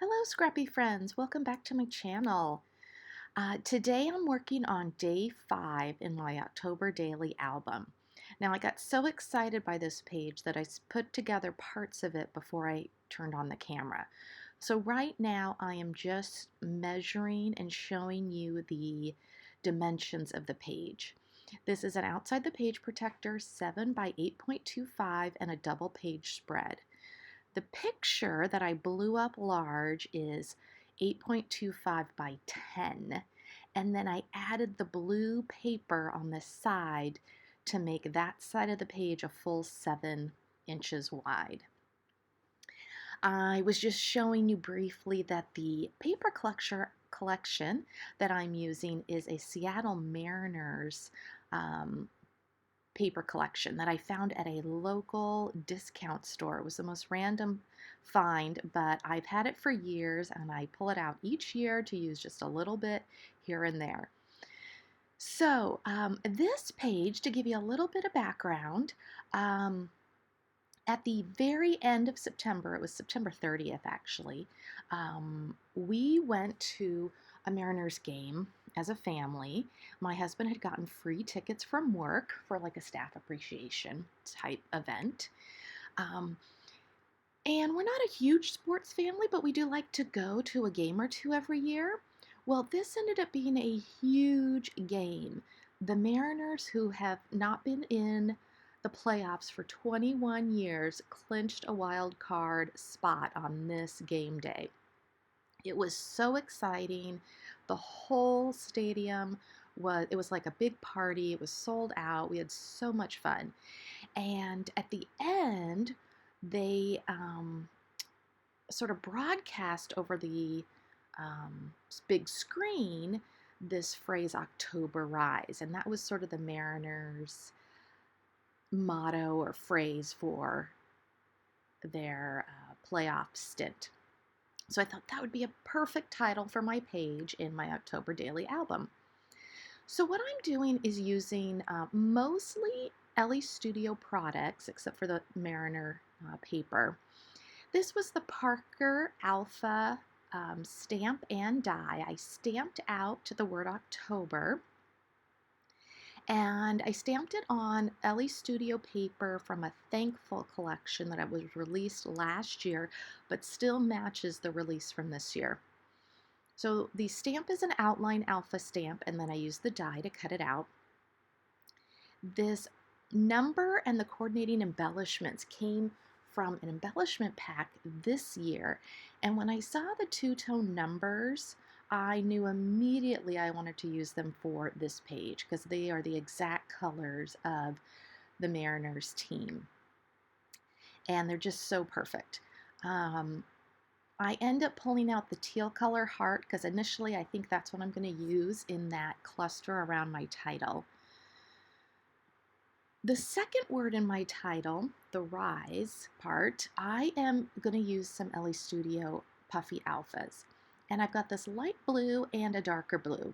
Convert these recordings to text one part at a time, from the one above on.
Hello, scrappy friends. Welcome back to my channel. Today I'm working on day 5 in my October daily album. Now, I got so excited by this page that I put together parts of it before I turned on the camera. So right now I am just measuring and showing you the dimensions of the page. This is an outside the page protector 7 by 8.25 and a double page spread. The picture that I blew up large is 8.25 by 10, and then I added the blue paper on the side to make that side of the page a full 7 inches wide. I was just showing you briefly that the paper collection that I'm using is a Seattle Mariners paper collection that I found at a local discount store. It was the most random find, but I've had it for years and I pull it out each year to use just a little bit here and there. So this page, to give you a little bit of background, at the very end of September, it was September 30th actually, we went to a Mariners game as a family. My husband had gotten free tickets from work for like a staff appreciation type event. Um, and we're not a huge sports family, but we do like to go to a game or two every year. Well, this ended up being a huge game. The Mariners, who have not been in the playoffs for 21 years, clinched a wild card spot on this game day. It was so exciting. The whole stadium it was like a big party. It was sold out. We had so much fun. And at the end, they sort of broadcast over the big screen this phrase October Rise, and that was sort of the Mariners motto or phrase for their playoff stint. So I thought that would be a perfect title for my page in my October daily album. So what I'm doing is using mostly Elle Studio products, except for the Mariner paper. This was the Parker Alpha stamp and die. I stamped out the word October, and I stamped it on Elle Studio paper from a Thankful collection that was released last year, but still matches the release from this year. So the stamp is an outline alpha stamp, and then I use the die to cut it out. This number and the coordinating embellishments came from an embellishment pack this year, and when I saw the two-tone numbers, I knew immediately I wanted to use them for this page because they are the exact colors of the Mariners team, and they're just so perfect. I end up pulling out the teal color heart because initially I think that's what I'm going to use in that cluster around my title. The second word in my title, the rise part, I am going to use some Elle Studio Puffy Alphas. And I've got this light blue and a darker blue.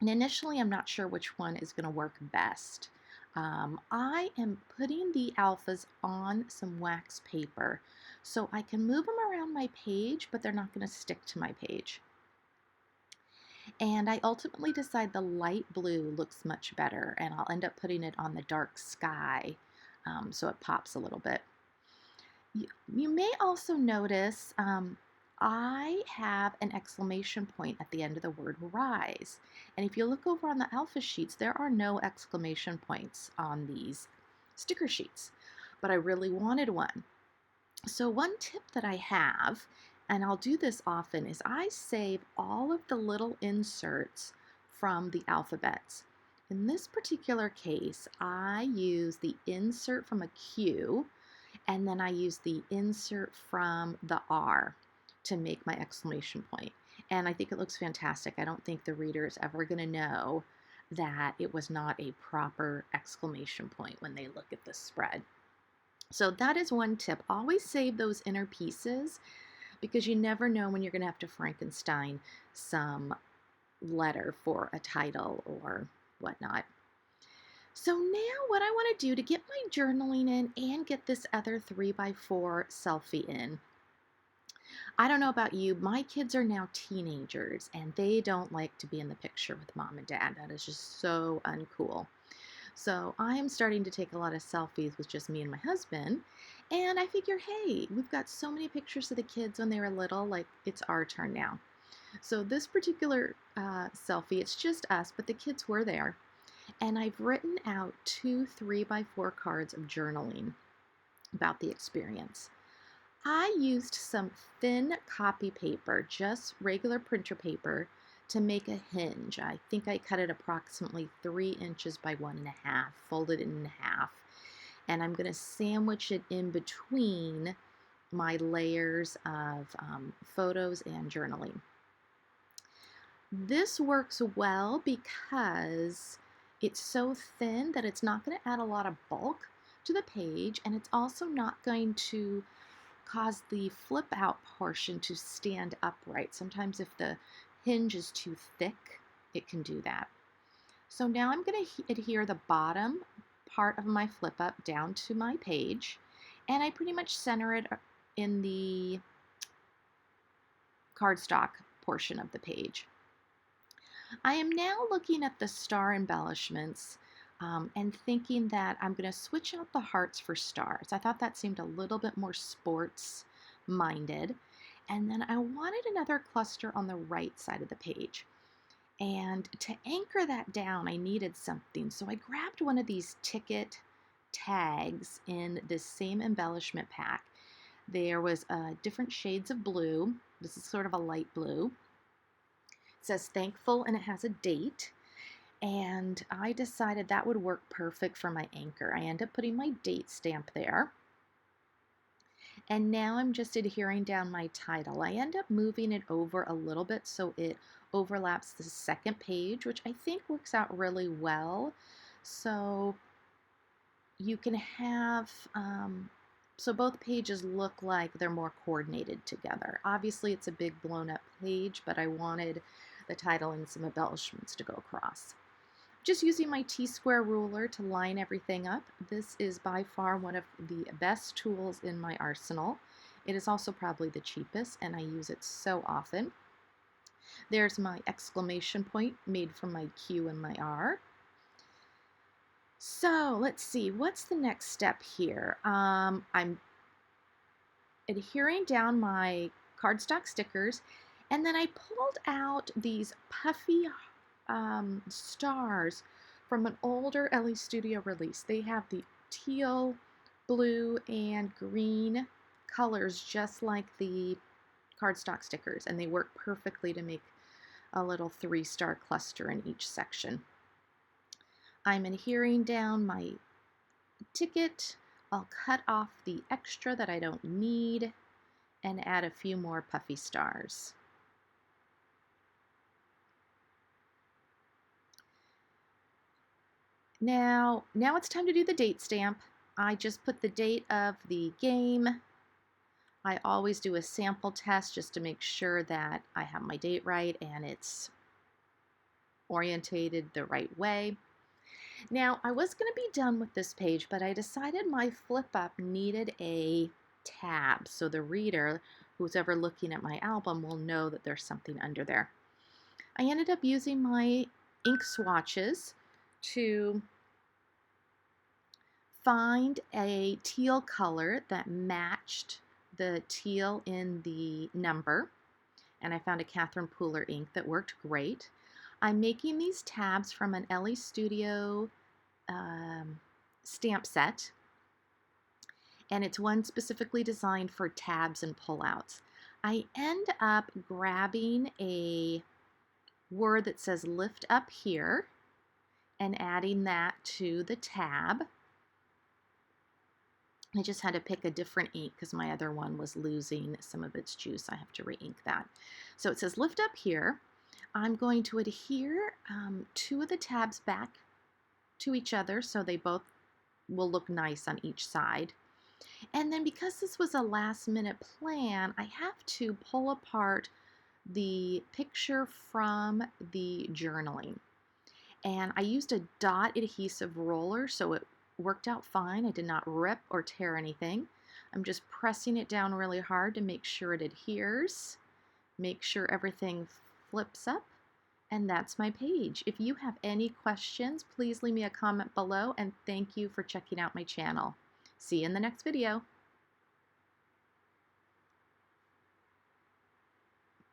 And initially I'm not sure which one is going to work best. I am putting the alphas on some wax paper so I can move them around my page, but they're not going to stick to my page. And I ultimately decide the light blue looks much better, and I'll end up putting it on the dark sky so it pops a little bit. You may also notice I have an exclamation point at the end of the word rise. And if you look over on the alpha sheets, there are no exclamation points on these sticker sheets, but I really wanted one. So one tip that I have, and I'll do this often, is I save all of the little inserts from the alphabets. In this particular case, I use the insert from a Q, and then I use the insert from the R to make my exclamation point. And I think it looks fantastic. I don't think the reader is ever going to know that it was not a proper exclamation point when they look at the spread. So that is one tip. Always save those inner pieces because you never know when you're going to have to Frankenstein some letter for a title or whatnot. So now what I want to do to get my journaling in and get this other 3x4 selfie in, I don't know about you, my kids are now teenagers and they don't like to be in the picture with mom and dad. That is just so uncool. So I am starting to take a lot of selfies with just me and my husband. And I figure, hey, we've got so many pictures of the kids when they were little, like it's our turn now. So this particular selfie, it's just us, but the kids were there. And I've written out 2 3x4 cards of journaling about the experience. I used some thin copy paper, just regular printer paper, to make a hinge. I think I cut it approximately 3 inches by 1.5, folded it in half. And I'm going to sandwich it in between my layers of photos and journaling. This works well because it's so thin that it's not going to add a lot of bulk to the page, and it's also not going to cause the flip out portion to stand upright. Sometimes if the hinge is too thick, it can do that. So now I'm going to adhere the bottom part of my flip up down to my page, and I pretty much center it in the cardstock portion of the page. I am now looking at the star embellishments and thinking that I'm going to switch out the hearts for stars. I thought that seemed a little bit more sports minded. And then I wanted another cluster on the right side of the page. And to anchor that down, I needed something. So I grabbed one of these ticket tags in this same embellishment pack. There was different shades of blue. This is sort of a light blue. It says thankful and it has a date. And I decided that would work perfect for my anchor. I end up putting my date stamp there. And now I'm just adhering down my title. I end up moving it over a little bit so it overlaps the second page, which I think works out really well. So you can have, so both pages look like they're more coordinated together. Obviously it's a big blown up page, but I wanted the title and some embellishments to go across. Just using my T-square ruler to line everything up. This is by far one of the best tools in my arsenal. It is also probably the cheapest, and I use it so often. There's my exclamation point made from my Q and my R. So let's see, what's the next step here? I'm adhering down my cardstock stickers, and then I pulled out these puffy stars from an older Elle Studio release. They have the teal, blue, and green colors just like the cardstock stickers, and they work perfectly to make a little 3-star cluster in each section. I'm adhering down my ticket. I'll cut off the extra that I don't need and add a few more puffy stars. Now it's time to do the date stamp. I just put the date of the game. I always do a sample test just to make sure that I have my date right and it's orientated the right way. Now, I was going to be done with this page, but I decided my flip up needed a tab, so the reader, who's ever looking at my album, will know that there's something under there. I ended up using my ink swatches to find a teal color that matched the teal in the number, and I found a Catherine Pooler ink that worked great. I'm making these tabs from an Elle Studio stamp set, and it's one specifically designed for tabs and pullouts. I end up grabbing a word that says lift up here and adding that to the tab. I just had to pick a different ink because my other one was losing some of its juice. I have to re-ink that. So it says lift up here. I'm going to adhere 2 of the tabs back to each other so they both will look nice on each side. And then because this was a last minute plan, I have to pull apart the picture from the journaling. And I used a dot adhesive roller, so it worked out fine. I did not rip or tear anything. I'm just pressing it down really hard to make sure it adheres, make sure everything flips up, and that's my page. If you have any questions, please leave me a comment below, and thank you for checking out my channel. See you in the next video.